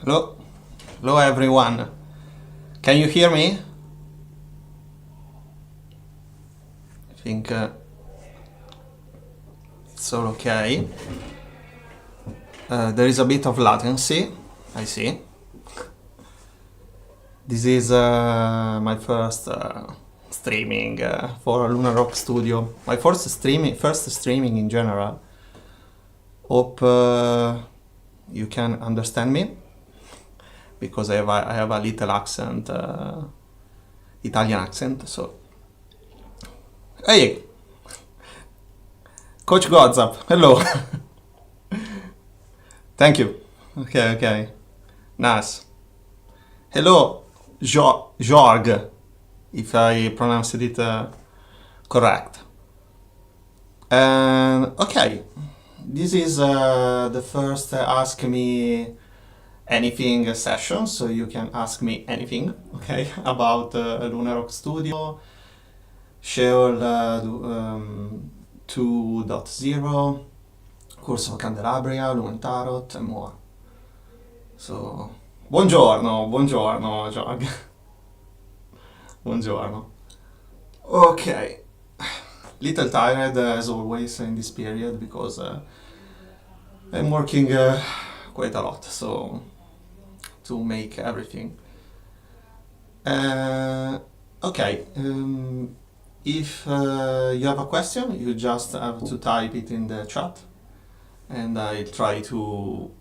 Hello, hello everyone. Can you hear me? I think it's all okay. There is a bit of latency, I see. This is my first streaming for Lunar Rock Studio. My first streaming in general. Hope you can understand me, because I have a little accent, Italian accent. So, hey, Coach Godzap, hello. Thank you. Okay, nice. Hello, Jorg, if I pronounced it correct. And okay, this is the first Ask Me Anything session, so you can ask me anything, okay, about Lunar Rock Studio, Sheol 2.0, Corso Candelabria, Lumen Tarot, and more. So, buongiorno, Jorg. Buongiorno. Okay, little tired as always in this period, because I'm working quite a lot, so to make everything. Okay, if you have a question, you just have to type it in the chat, and I'll try to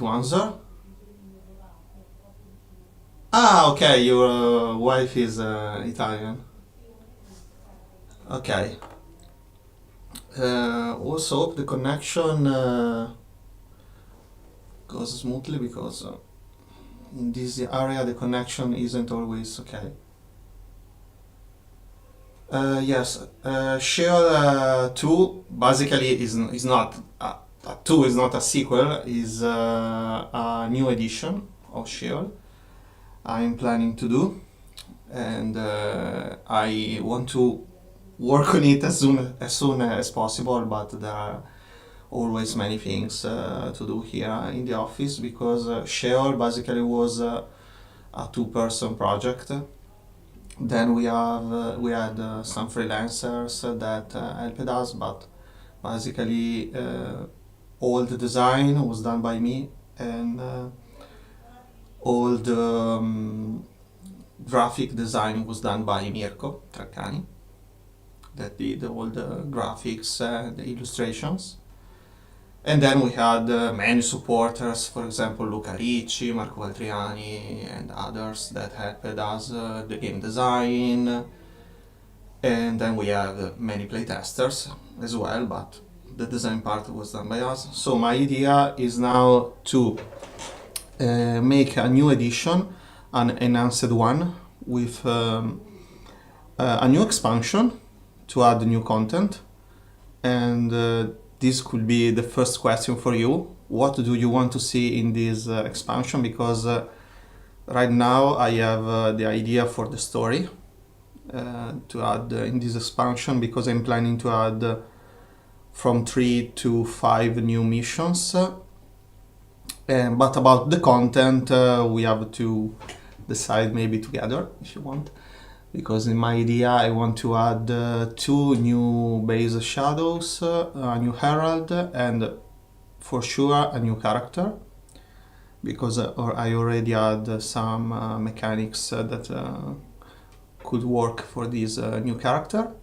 answer. Ah, okay, your wife is Italian. Okay. Also hope the connection goes smoothly, because in this area the connection isn't always okay. Yes, Sheol 2 basically is not a 2 is not a sequel, is a new edition of Sheol I'm planning to do, and I want to work on it as soon as possible, but there are always many things to do here in the office, because Sheol basically was a two-person project. Then we had some freelancers that helped us, but basically all the design was done by me, and all the graphic design was done by Mirko Traccani, that did all the graphics and the illustrations. And then we had many supporters, for example Luca Ricci, Marco Valtriani, and others that helped us the game design. And then we have many playtesters as well, but the design part was done by us. So my idea is now to make a new edition, an enhanced one, with a new expansion to add new content. And this could be the first question for you. What do you want to see in this expansion? Because right now I have the idea for the story to add in this expansion, because I'm planning to add from 3 to 5 new missions. But about the content, we have to decide maybe together, if you want. Because in my idea I want to add 2 new base shadows, a new herald, and for sure a new character, because I already had some mechanics that could work for this new character.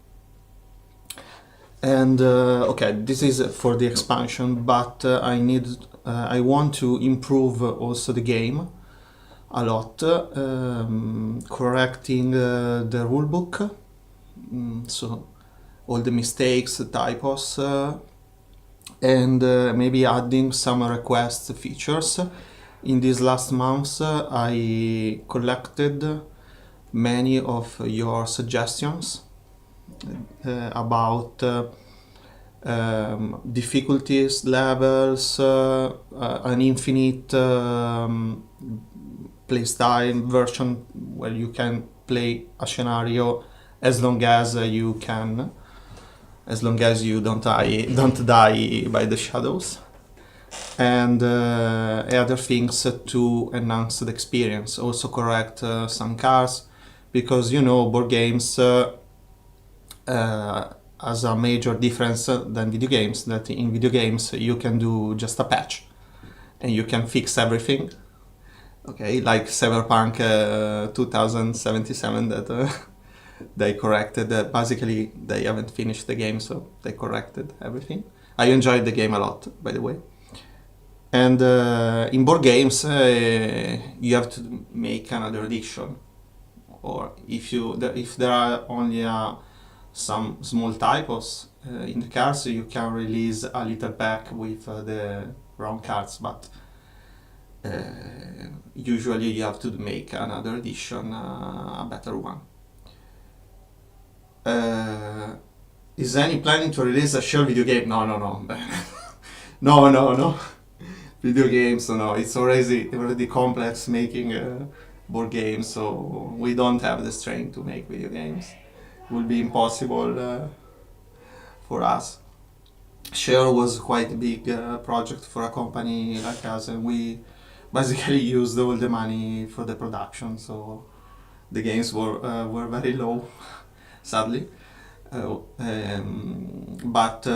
And okay, this is for the expansion, but I want to improve also the game a lot, correcting the rulebook, so all the mistakes, typos, and maybe adding some request features. In these last months I collected many of your suggestions about difficulties levels, an infinite playstyle version where you can play a scenario as long as you can, as long as you don't die by the shadows. and other things to enhance the experience. Also correct some cars, because board games has a major difference than video games, that in video games you can do just a patch and you can fix everything. Okay, like Cyberpunk 2077 that they corrected. Basically, they haven't finished the game, so they corrected everything. I enjoyed the game a lot, by the way. And in board games, you have to make another edition, or if there are only some small typos in the cards, you can release a little pack with the wrong cards, but usually you have to make another edition, a better one. Is any planning to release a Sheol video game? No. No. Video games, no. It's already complex making board games, so we don't have the strength to make video games. It will be impossible for us. Sheol was quite a big project for a company like us, and we basically used all the money for the production, so the games were very low, sadly. But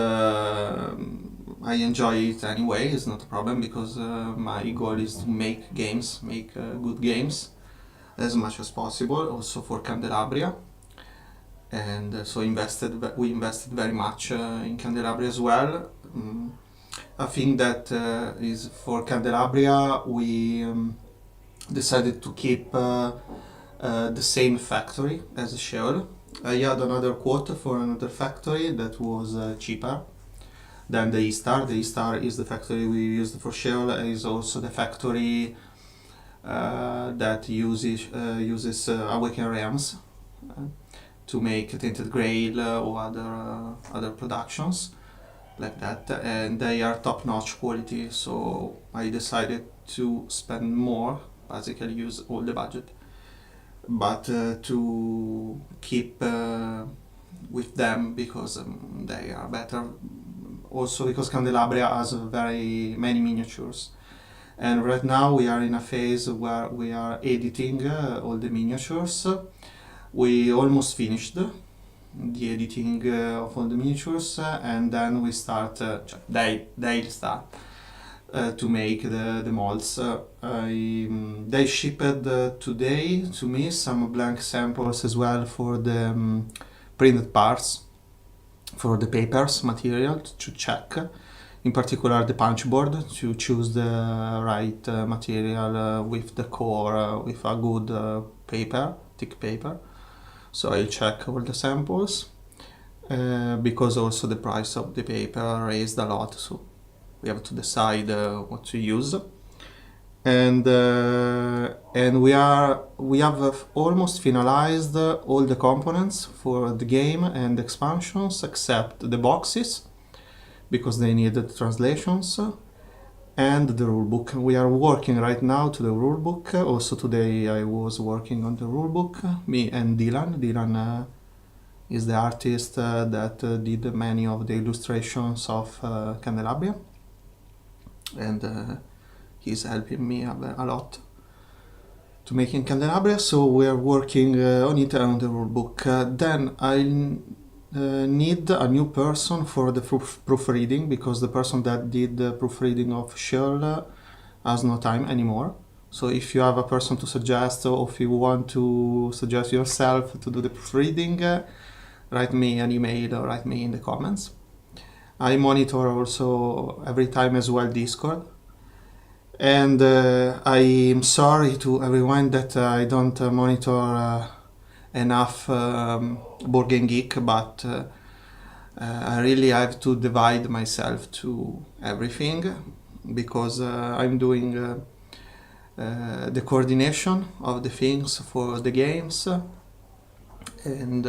I enjoy it anyway. It's not a problem, because my goal is to make games, make good games as much as possible, also for Candelabria. And so we invested very much in Candelabria as well. I think that is for Candelabria we decided to keep the same factory as Sheol. I had another quote for another factory that was cheaper than the E-Star. The E-Star is the factory we used for Sheol. Is also the factory that uses Awakened Realms to make Tainted Grail or other productions like that, and they are top-notch quality. So I decided to spend more, basically use all the budget, but to keep with them because they are better. Also because Candelabria has very many miniatures, and right now we are in a phase where we are editing all the miniatures. We almost finished the editing of all the miniatures, and then we start, they'll start to make the molds. They shipped today to me some blank samples as well for the printed parts, for the papers material to check, in particular the punch board, to choose the right material with the core, with a good paper, thick paper. So I'll check all the samples, because also the price of the paper raised a lot, so we have to decide what to use. And we have almost finalized all the components for the game and expansions, except the boxes, because they needed translations, and the rulebook. We are working right now to the rulebook. Also today I was working on the rulebook, me and Dylan. Dylan is the artist that did many of the illustrations of Candelabria, and he's helping me a lot to making Candelabria. So we are working on it and on the rulebook. Then I need a new person for the proofreading, because the person that did the proofreading of Sheol has no time anymore. So if you have a person to suggest, or if you want to suggest yourself to do the proofreading, write me an email or write me in the comments. I monitor also every time as well Discord. And I'm sorry to everyone that I don't monitor enough Board Game Geek, but I really have to divide myself to everything, because I'm doing the coordination of the things for the games, and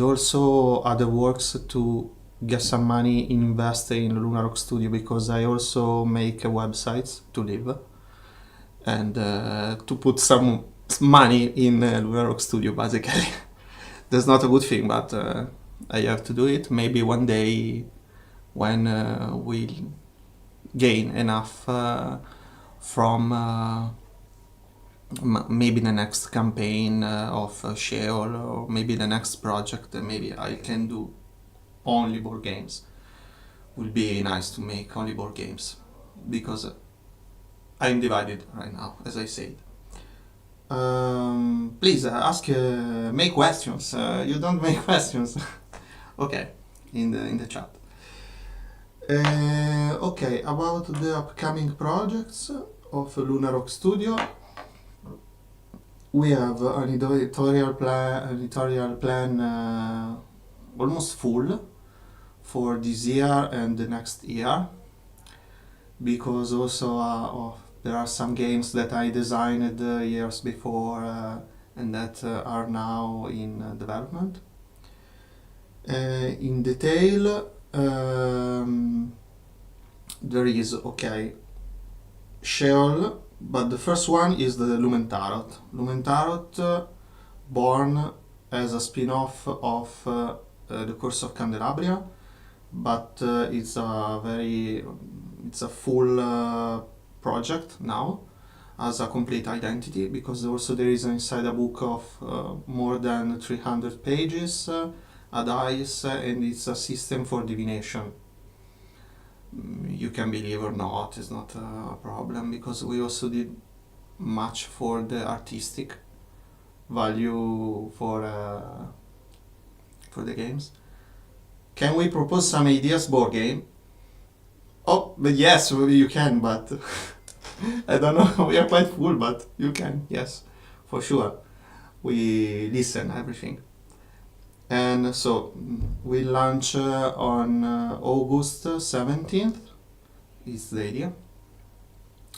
also other works to get some money invest in Luna Rock Studio, because I also make websites to live, and to put some money in Luna Rock Studio, basically. That's not a good thing, but I have to do it. Maybe one day when we'll gain enough from maybe the next campaign of Sheol, or maybe the next project. Maybe I can do only board games. Will be nice to make only board games, because I'm divided right now, as I said. Please ask, make questions. You don't make questions. Okay, in the chat. Okay, about the upcoming projects of Lunar Rock Studio, we have an editorial plan almost full for this year and the next year, because also there are some games that I designed years before and that are now in development. In detail, there is, okay, Sheol, but the first one is the Lumen Tarot. Lumen Tarot, born as a spin-off of the Curse of Candelabria, but it's a full project now, as a complete identity, because also there is inside a book of more than 300 pages, a dice, and it's a system for divination. You can believe or not, it's not a problem, because we also did much for the artistic value for the games. Can we propose some ideas board game? Oh, but yes, you can, but I don't know, we are quite full, but you can, yes, for sure. We listen everything. And so we launch on August 17th, is the idea.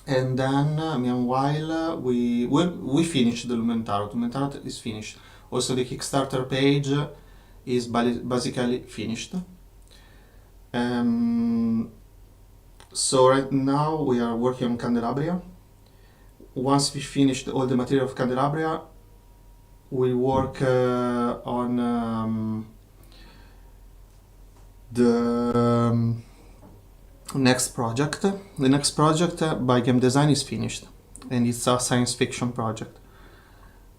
And then meanwhile we finish the Lumen Tarot. Lumen Tarot is finished. Also the Kickstarter page is basically finished. So right now we are working on Candelabria. Once we finished all the material of Candelabria, we work on the next project. The next project by game design is finished, and it's a science fiction project.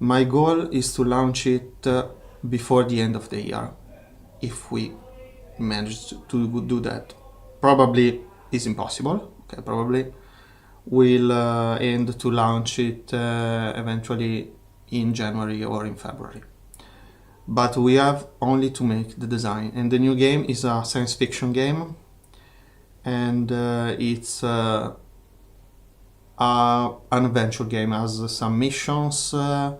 My goal is to launch it before the end of the year, if we manage to do that. Probably is impossible. Okay, probably we'll aim to launch it eventually in January or in February. But we have only to make the design, and the new game is a science fiction game, and it's an adventure game. Has some missions, you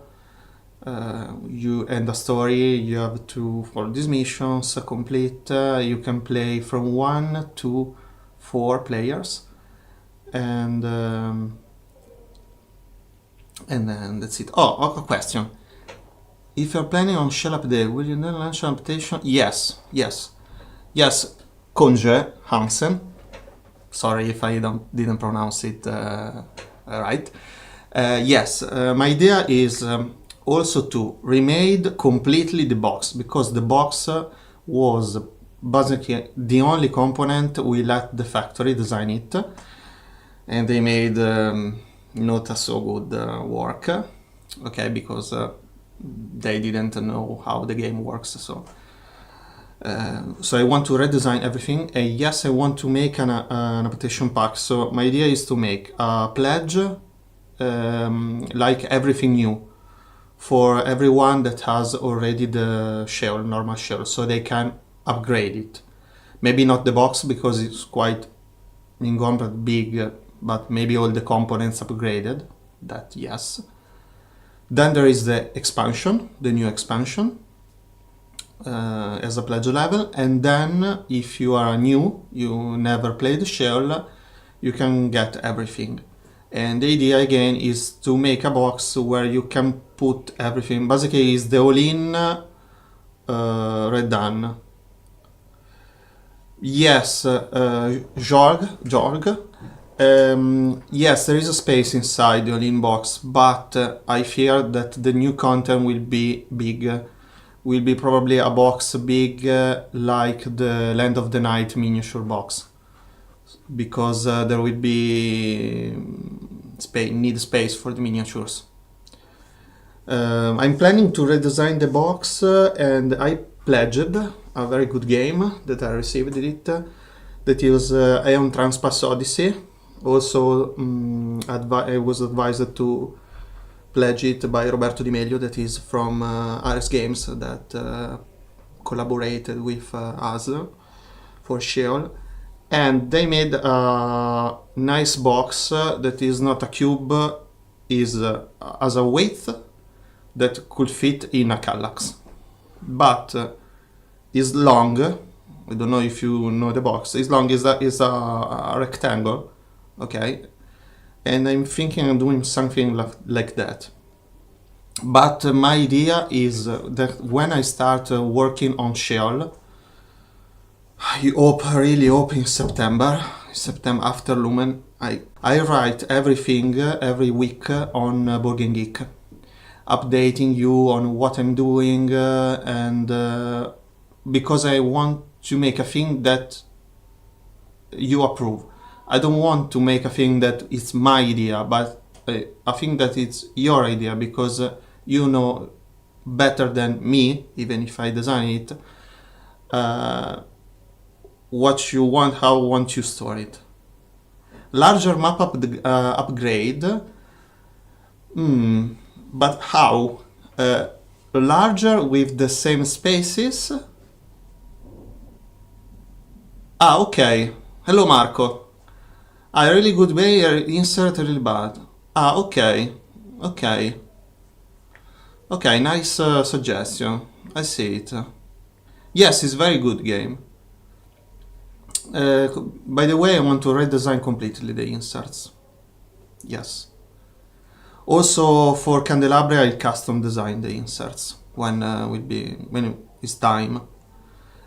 and a story. You have to follow these missions, complete. You can play from 1 to 4 players, and then that's it. Oh, a question. If you're planning on Shell Update, will you then launch an adaptation? Yes. Conje Hansen. Sorry if I didn't pronounce it right. Yes, my idea is also to remade completely the box, because the box was basically the only component we let the factory design it, and they made not a so good work, okay, because they didn't know how the game works. So I want to redesign everything, and yes, I want to make an adaptation pack. So my idea is to make a pledge, like everything new, for everyone that has already the Sheol, normal Sheol, so they can upgrade it. Maybe not the box, because it's quite encumbered big, but maybe all the components upgraded. That yes. Then there is the expansion, the new expansion, as a pledge level, and then if you are new, you never played Sheol, you can get everything. And the idea again is to make a box where you can put everything. Basically, is the all-in redone. Yes, Jorg. Yes, there is a space inside the all-in box, but I fear that the new content will be big. Will be probably a box big like the Land of the Night miniature box. because there will be need space for the miniatures. I'm planning to redesign the box, and I pledged a very good game that I received it. That is Aeon Transpass Odyssey. Also, I was advised to pledge it by Roberto Di Meglio, that is from Ares Games, that collaborated with us for Sheol. And they made a nice box that is not a cube, is as a weight that could fit in a Kallax, but is long. I don't know if you know the box. Is long, is a rectangle, okay? And I'm thinking of doing something like that. But my idea is that when I start working on Sheol, I really hope in September after Lumen, I write everything every week on Board Game Geek, updating you on what I'm doing, and because I want to make a thing that you approve. I don't want to make a thing that is my idea, but a thing that it's your idea, because you know better than me, even if I design it, what you want, how you want to store it. Larger map upgrade, but how? Larger with the same spaces? Okay. Hello Marco. Really good way, insert really bad. Okay. Okay, nice suggestion. I see it. Yes, it's very good game. By the way, I want to redesign completely the inserts. Yes. Also for Candelabria, I custom design the inserts when it's time.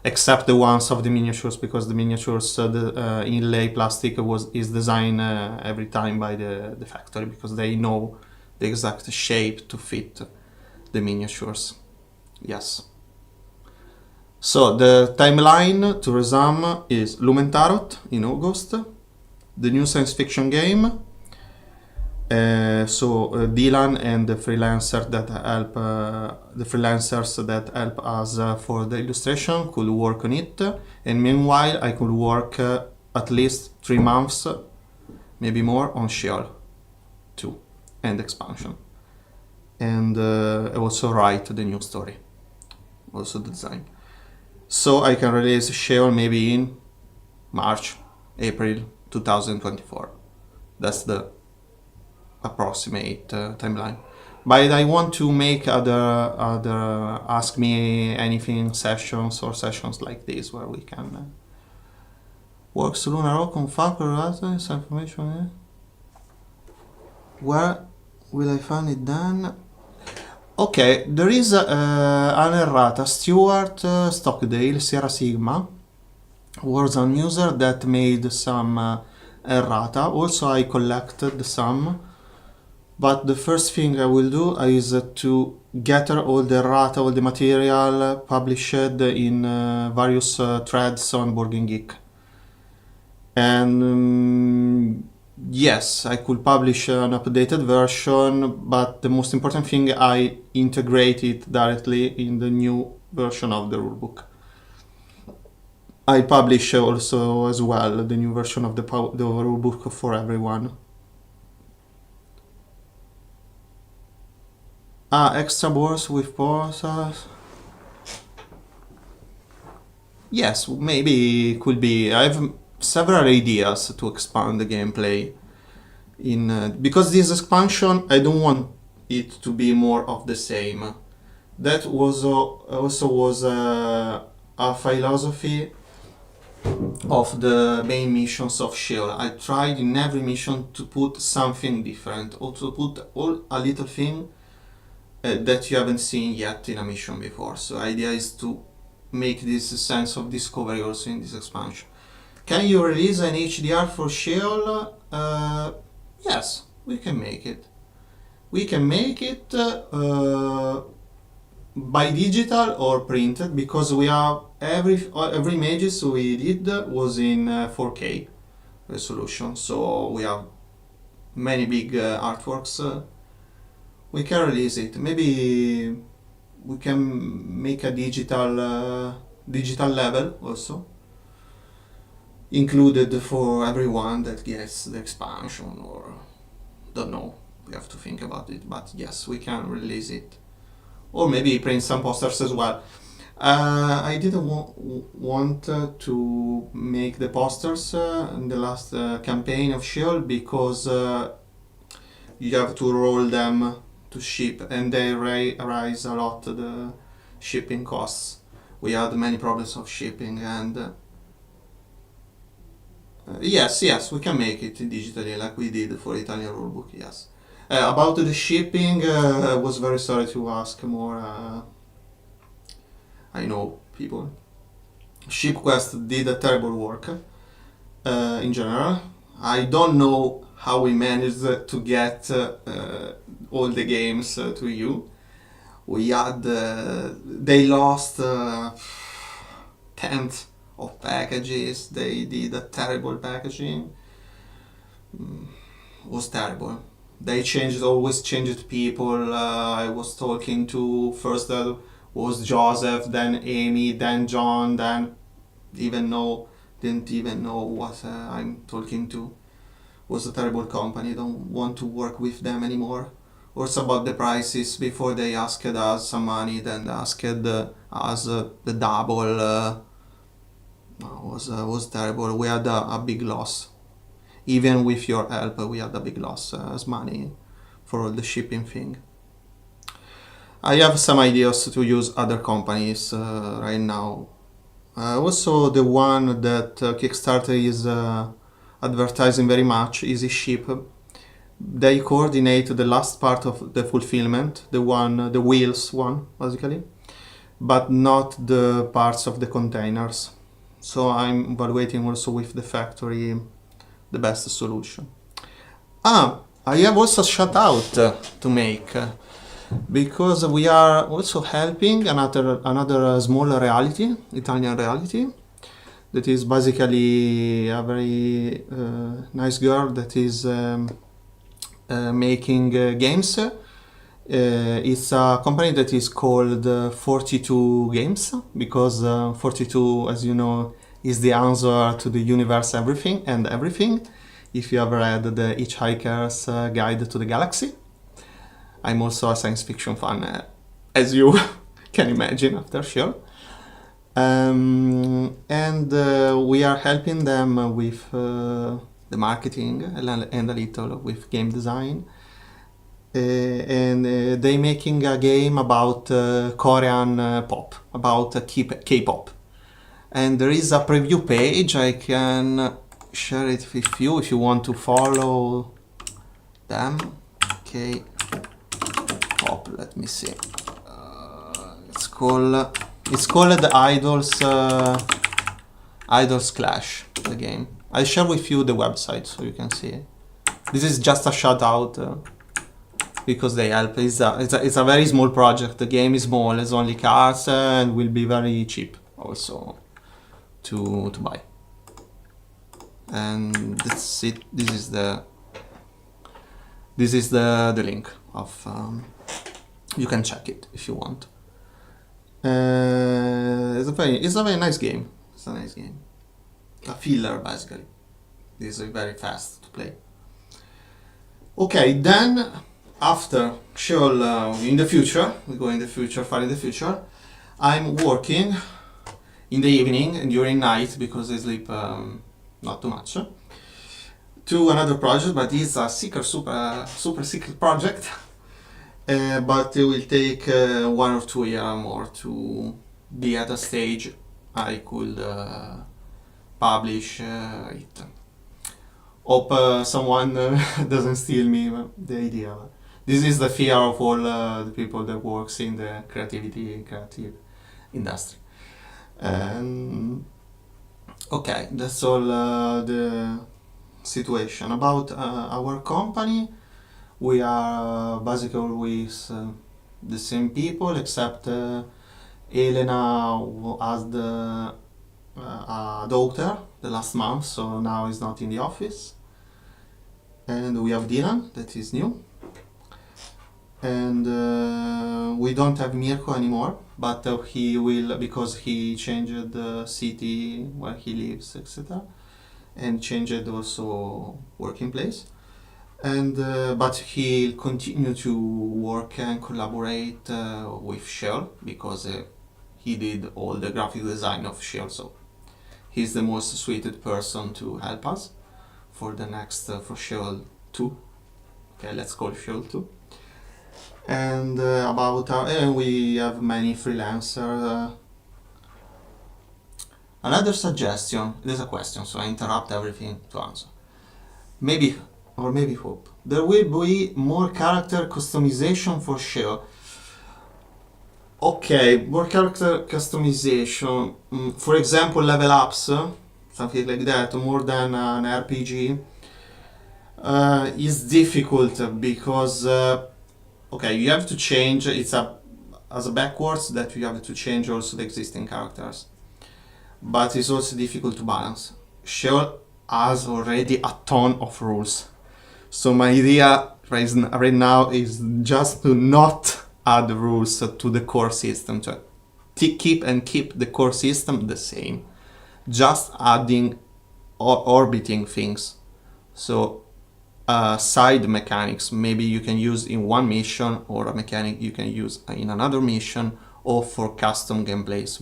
Except the ones of the miniatures, because the miniatures, the inlay plastic is designed every time by the factory, because they know the exact shape to fit the miniatures. Yes. So the timeline, to resume, is Lumen Tarot in August, the new science fiction game. Dylan and the freelancers that help us for the illustration could work on it, and meanwhile I could work at least 3 months, maybe more, on Sheol 2 and expansion, and also write the new story, also design. So I can release Sheol maybe in March, April 2024. That's the approximate timeline. But I want to make other Ask Me Anything sessions, or sessions like this, where we can work through Lunar Rock on Falcon, some information. Where will I find it then? Okay, there is an errata. Stuart Stockdale, Sierra Sigma, was an user that made some errata. Also, I collected some. But the first thing I will do is to gather all the errata, all the material published in various threads on Board Game Geek. And yes, I could publish an updated version, but the most important thing, I integrate it directly in the new version of the rulebook. I publish also as well the new version of the rulebook for everyone. Extra boards with portals. Yes, maybe could be. I have several ideas to expand the gameplay because this expansion, I don't want it to be more of the same. That was also a philosophy of the main missions of Sheol. I tried in every mission to put something different, or to put a little thing that you haven't seen yet in a mission before. So the idea is to make this sense of discovery also in this expansion. Can you release an HDR for Sheol? Yes, we can make it. We can make it by digital or printed, because we have every images we did was in 4K. resolution. So we have many big artworks. We can release it. Maybe we can make a digital level also included for everyone that gets the expansion, or don't know. We have to think about it, but yes, we can release it. Or maybe print some posters as well. I didn't want to make the posters in the last campaign of Sheol because you have to roll them to ship, and they rise a lot the shipping costs. We had many problems of shipping, and yes, we can make it digitally like we did for Italian rulebook. Yes. About the shipping, I was very sorry to ask more. I know people. ShipQuest did a terrible work in general. I don't know how we managed to get all the games to you. We had they lost tenth of packages. They did a terrible packaging. Was terrible. They always changed people. I was talking to first was Joseph, then Amy, then John, then didn't even know what I'm talking to. Was a terrible company. Don't want to work with them anymore. Also about the prices, before they asked us some money, then asked us the double. Was terrible. We had a big loss. Even with your help, we had a big loss as money for all the shipping thing. I have some ideas to use other companies right now. Also, the one that Kickstarter is advertising very much, Easy Ship. They coordinate the last part of the fulfillment, the wheels one, basically, but not the parts of the containers. So I'm evaluating also with the factory the best solution. I have also a shout out to make because we are also helping another small reality, Italian reality, that is basically a very nice girl that is making games. It's a company that is called 42 Games because 42, as you know, is the answer to the universe everything. If you have read the Hitchhiker's Guide to the Galaxy. I'm also a science fiction fan, as you can imagine after Sheol. And we are helping them with the marketing and a little with game design. And they making a game about Korean pop, about K-pop. And there is a preview page. I can share it with you if you want to follow them. K-pop. Let me see. It's called Idols Clash. The game. I share with you the website so you can see it. This is just a shout out because they help. It's a very small project. The game is small. It's only cards and will be very cheap also to buy. And that's it. This is the link of you can check it if you want. It's a very nice game. It's a nice game. A filler basically. This is very fast to play. Okay, then after Sheol, in the future, we go in the future, far in the future, I'm working in the evening and during night because I sleep not too much, to another project, but it's a super secret project. But it will take 1 or 2 years more to be at a stage I could publish it. Hope someone doesn't steal me the idea. This is the fear of all the people that works in the creative industry. Okay, that's all the situation. About our company, we are basically always the same people, except Elena has a daughter the last month, so now he's not in the office. And we have Dylan, that is new. And we don't have Mirko anymore, but he will, because he changed the city where he lives, etc. And changed also working place. And but he'll continue to work and collaborate with Sheol, because he did all the graphic design of Sheol, so he's the most suited person to help us for the next for Sheol 2. Okay, let's call Sheol 2. And about our, we have many freelancers. Another suggestion. There's a question, so I interrupt everything to answer. Maybe, or maybe hope, there will be more character customization for Sheol. Okay, more character customization. For example, level ups, something like that, more than an RPG, is difficult because, okay, you have to change, as a backwards that you have to change also the existing characters. But it's also difficult to balance. Sheol has already a ton of rules. So my idea right now is just to not add rules to the core system, to keep the core system the same, just adding orbiting things. So side mechanics maybe you can use in one mission, or a mechanic you can use in another mission, or for custom gameplays.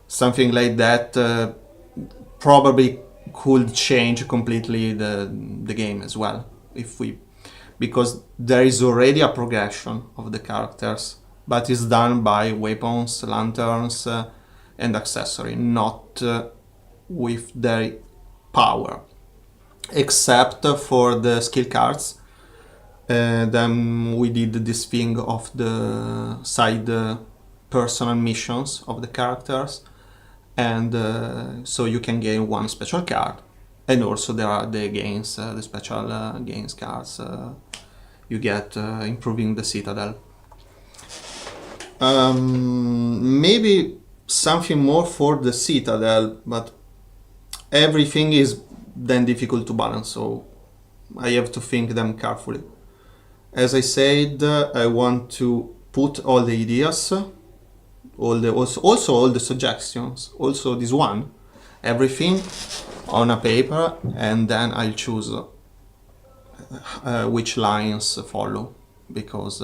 Something like that probably could change completely the game as well, because there is already a progression of the characters, but it's done by weapons, lanterns, and accessory, not with their power, except for the skill cards. Then we did this thing of the side personal missions of the characters, and so you can gain one special card, and also there are the gains, the special gains cards you get improving the citadel. Maybe something more for the citadel, but everything is then difficult to balance, so I have to think them carefully. As I said, I want to put all the ideas, also all the suggestions, also this one, everything on a paper, and then I'll choose which lines follow, because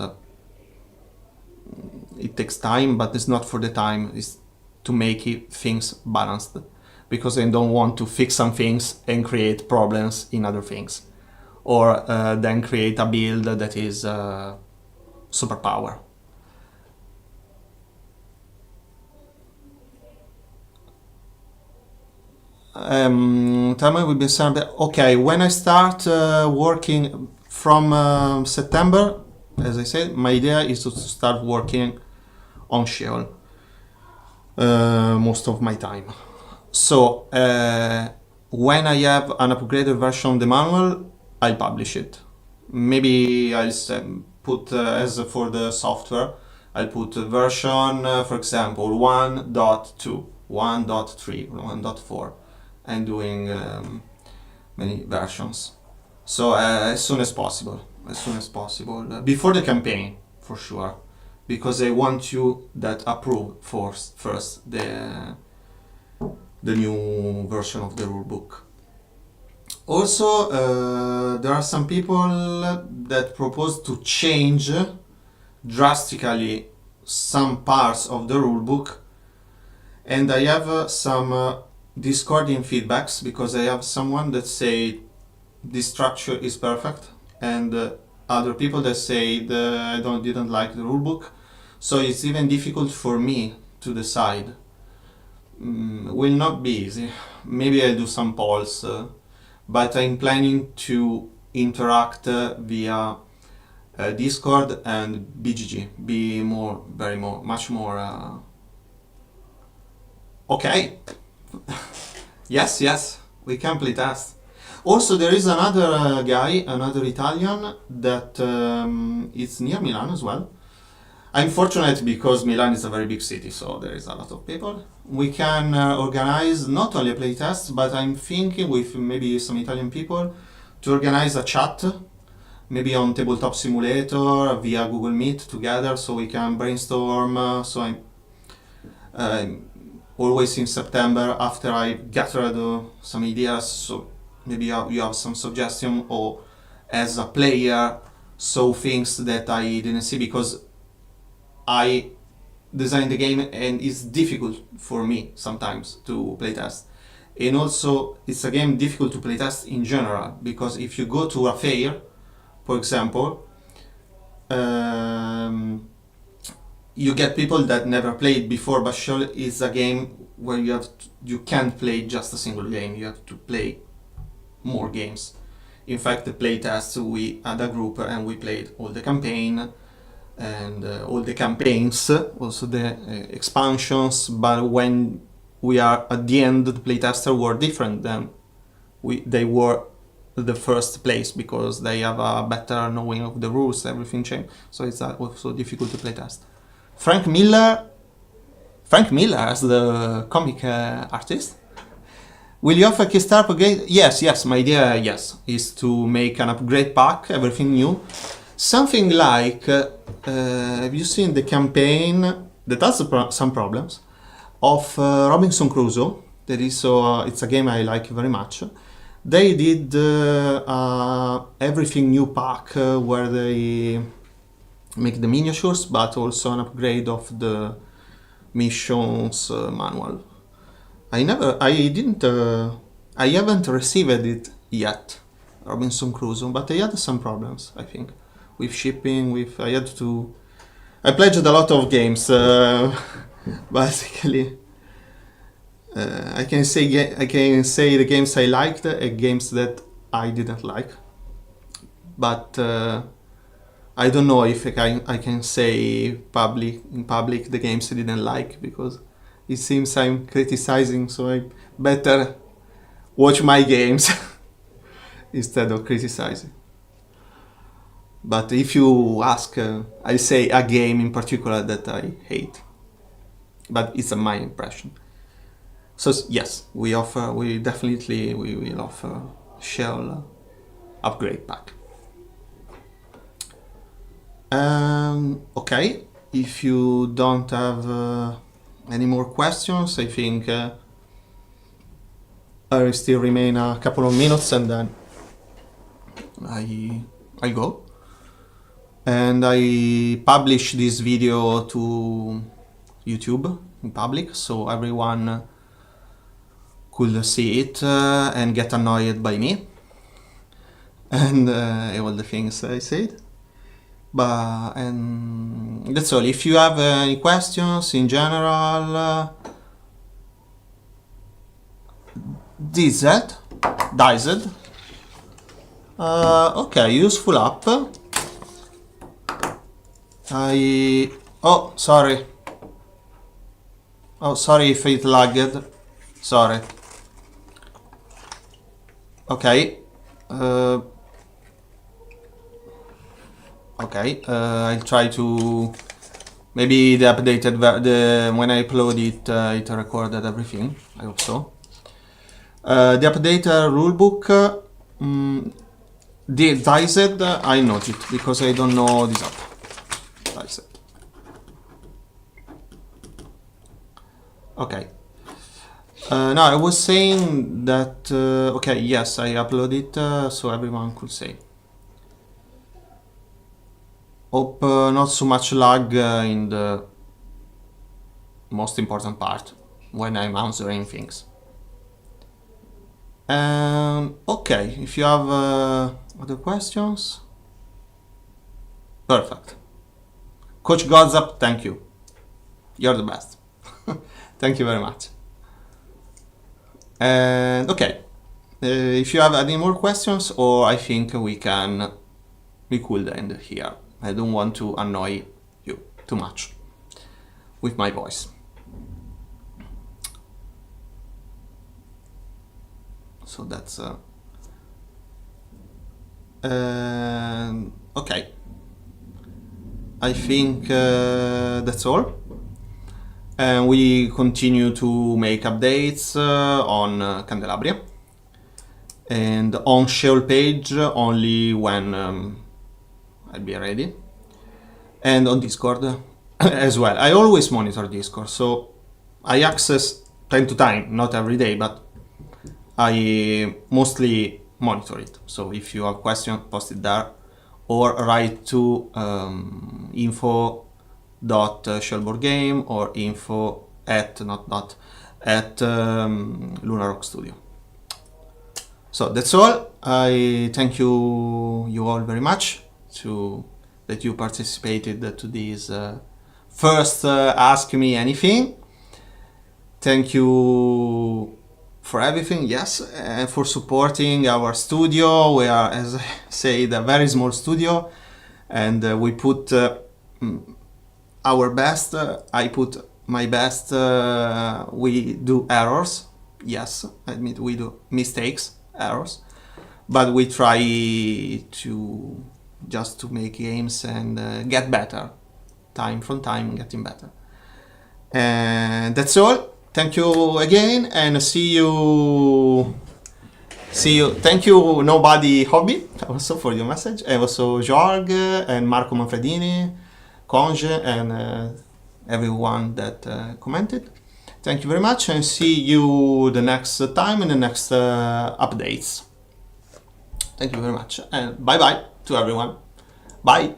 it takes time, but it's not for the time, it's to make things balanced, because I don't want to fix some things and create problems in other things, or then create a build that is superpower. Timeline will be September. Okay, when I start working from September, as I said, my idea is to start working on Sheol most of my time. So when I have an upgraded version of the manual, I'll publish it. Maybe I'll put, as for the software, I'll put version, for example, 1.2, 1.3, 1.4. I'm doing many versions. So as soon as possible, before the campaign, for sure, because I want you that approve first the new version of the rulebook. Also, there are some people that propose to change drastically some parts of the rulebook, and I have some discording feedbacks, because I have someone that say this structure is perfect, and other people that say I didn't like the rulebook. So it's even difficult for me to decide. Will not be easy. Maybe I'll do some polls, but I'm planning to interact via Discord and BGG. Be much more. Okay. Yes, we can play test. Also, there is another guy, another Italian that is near Milan as well. I'm fortunate because Milan is a very big city, so there is a lot of people. We can organize not only a playtest, but I'm thinking with maybe some Italian people to organize a chat, maybe on Tabletop Simulator via Google Meet together, so we can brainstorm. So I'm always in September after I gathered some ideas. So maybe you have some suggestion, or as a player, saw things that I didn't see because I designed the game and it's difficult for me sometimes to playtest. And also, it's a game difficult to playtest in general because if you go to a fair, for example, you get people that never played before, but Sheol is a game where you can't play just a single game. You have to play more games. In fact, the playtest, we had a group and we played all the campaign and all the campaigns, also the expansions. But when we are at the end, the playtesters were different than they were the first place because they have a better knowing of the rules. Everything changed, so it's also difficult to playtest. Frank Miller as the comic artist. Will you offer Kickstarter upgrade? Yes. My idea, is to make an upgrade pack, everything new. Something like, have you seen the campaign that has some problems of Robinson Crusoe? That is it's a game I like very much. They did everything new pack where they make the miniatures, but also an upgrade of the missions manual. I haven't received it yet, Robinson Crusoe, but I had some problems, I think, with shipping. I pledged a lot of games, basically. I can say the games I liked and games that I didn't like, but I don't know if I can say in public the games I didn't like, because it seems I'm criticizing, so I better watch my games instead of criticizing. But if you ask, I say a game in particular that I hate, but it's my impression. So yes, we will offer Sheol upgrade pack. Okay, if you don't have any more questions, I think I still remain a couple of minutes and then I go. And I publish this video to YouTube in public, so everyone could see it and get annoyed by me and all the things I said. And that's all. If you have any questions in general, DZ, okay, useful app. Sorry if it lagged. Sorry. Okay. I'll try to. Maybe the updated when I upload it, it recorded everything. I hope so. The updated rulebook, the Dized, I know it because I don't know this app. Dized. Okay. No, I was saying that. Okay, yes, I uploaded it so everyone could see. Hope not so much lag in the most important part when I'm answering things. Okay, if you have other questions, perfect. Coach Godzap, thank you. You're the best. Thank you very much. And okay, if you have any more questions, or I think we could end here. I don't want to annoy you too much with my voice. So that's okay. I think that's all. And we continue to make updates on Candelabria and on Sheol page only when I'll be ready, and on Discord as well. I always monitor Discord, so I access time to time, not every day, but I mostly monitor it. So if you have questions, post it there, or write to info.sheolboardgame or info at Lunar Rock Studio. So that's all. I thank you all very much that you participated to this first Ask Me Anything. Thank you for everything, yes, and for supporting our studio. We are, as I said, a very small studio, and we put our best. I put my best. We do errors, yes, I admit we do mistakes, errors, but we try to just to make games and get better, time from time, getting better. And that's all. Thank you again, and see you. Thank you, Nobody Hobby, also for your message, and also Jorg and Marco Manfredini, Conge, and everyone that commented. Thank you very much, and see you the next time in the next updates. Thank you very much, and bye bye to everyone. Bye.